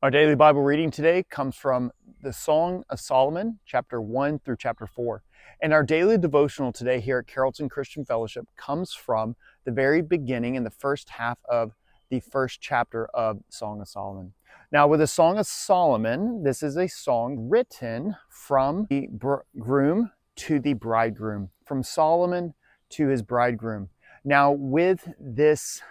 Our daily Bible reading today comes from the Song of Solomon, chapter 1 through chapter 4. And our daily devotional today here at Carrollton Christian Fellowship comes from the very beginning in the first half of the first chapter of Song of Solomon. Now, with the Song of Solomon, this is a song written from the groom to the bridegroom, from Solomon to his bridegroom. Now, with this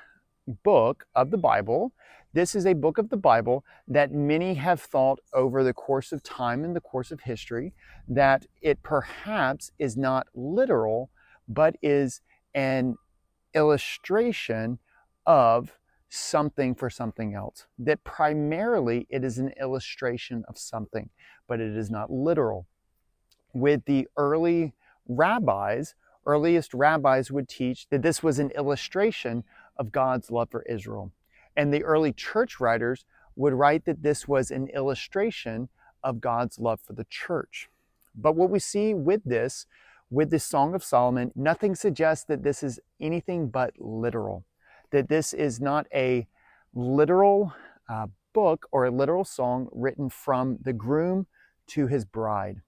book of the Bible, this is a book of the Bible that many have thought over the course of time and the course of history that it perhaps is not literal, but is an illustration of something for something else. That primarily it is an illustration of something, but it is not literal. With the earliest rabbis would teach that this was an illustration of God's love for Israel. And the early church writers would write that this was an illustration of God's love for the church. But what we see with this Song of Solomon, nothing suggests that this is anything but literal, that this is not a literal book or a literal song written from the groom to his bride.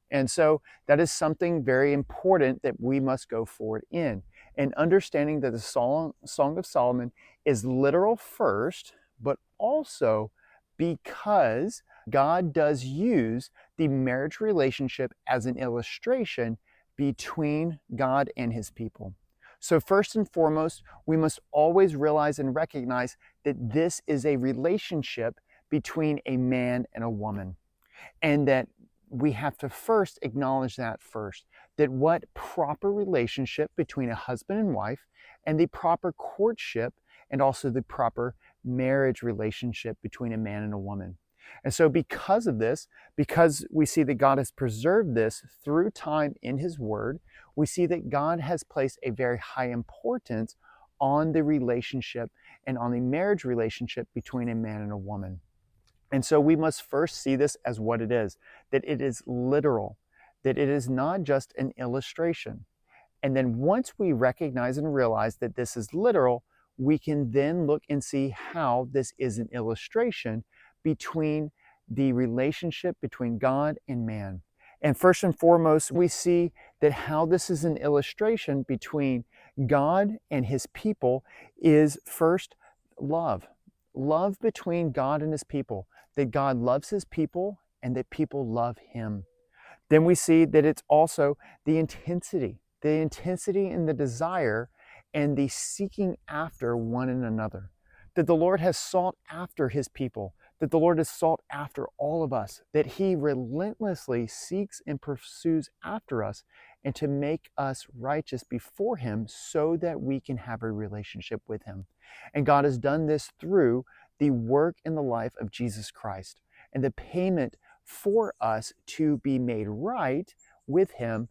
And so that is something very important that we must go forward in. And understanding that the Song of Solomon is literal first, but also because God does use the marriage relationship as an illustration between God and his people. So first and foremost, we must always realize and recognize that this is a relationship between a man and a woman. And that we have to first acknowledge that what proper relationship between a husband and wife and the proper courtship and also the proper marriage relationship between a man and a woman. And so because of this, because we see that God has preserved this through time in his word, we see that God has placed a very high importance on the relationship and on the marriage relationship between a man and a woman. And so we must first see this as what it is, that it is literal, that it is not just an illustration. And then once we recognize and realize that this is literal, we can then look and see how this is an illustration between the relationship between God and man. And first and foremost, we see that how this is an illustration between God and his people is first love. Love between God and his people, that God loves his people and that people love him. Then we see that it's also the intensity and the desire and the seeking after one another. That the Lord has sought after his people, that the Lord has sought after all of us, that he relentlessly seeks and pursues after us and to make us righteous before him so that we can have a relationship with him. And God has done this through the work in the life of Jesus Christ and the payment for us to be made right with him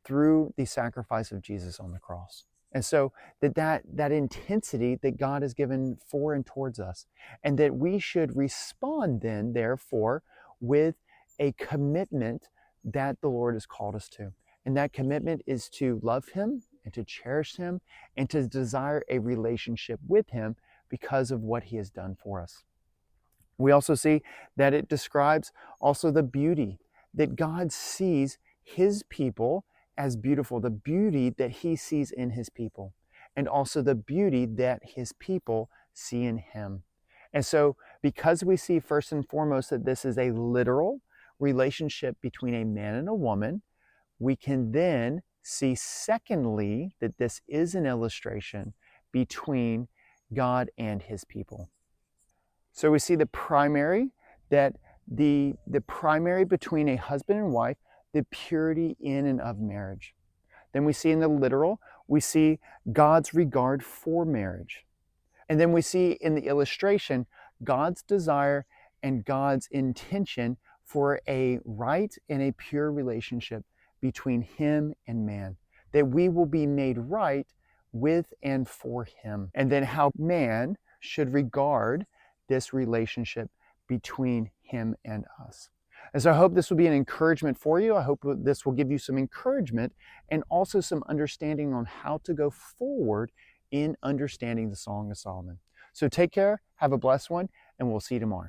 through the sacrifice of Jesus on the cross. And so that intensity that God has given for and towards us, and that we should respond then, therefore, with a commitment that the Lord has called us to. And that commitment is to love him and to cherish him and to desire a relationship with him because of what he has done for us. We also see that it describes also the beauty, that God sees his people as beautiful, the beauty that he sees in his people, and also the beauty that his people see in him. And so because we see first and foremost that this is a literal relationship between a man and a woman, we can then see secondly that this is an illustration between God and his people. So we see the primary between a husband and wife, the purity in and of marriage. Then we see in the literal, we see God's regard for marriage. And then we see in the illustration, God's desire and God's intention for a right and a pure relationship between him and man, that we will be made right with and for him. And then how man should regard this relationship between him and us. And so I hope this will be an encouragement for you. I hope this will give you some encouragement and also some understanding on how to go forward in understanding the Song of Solomon. So take care, have a blessed one, and we'll see you tomorrow.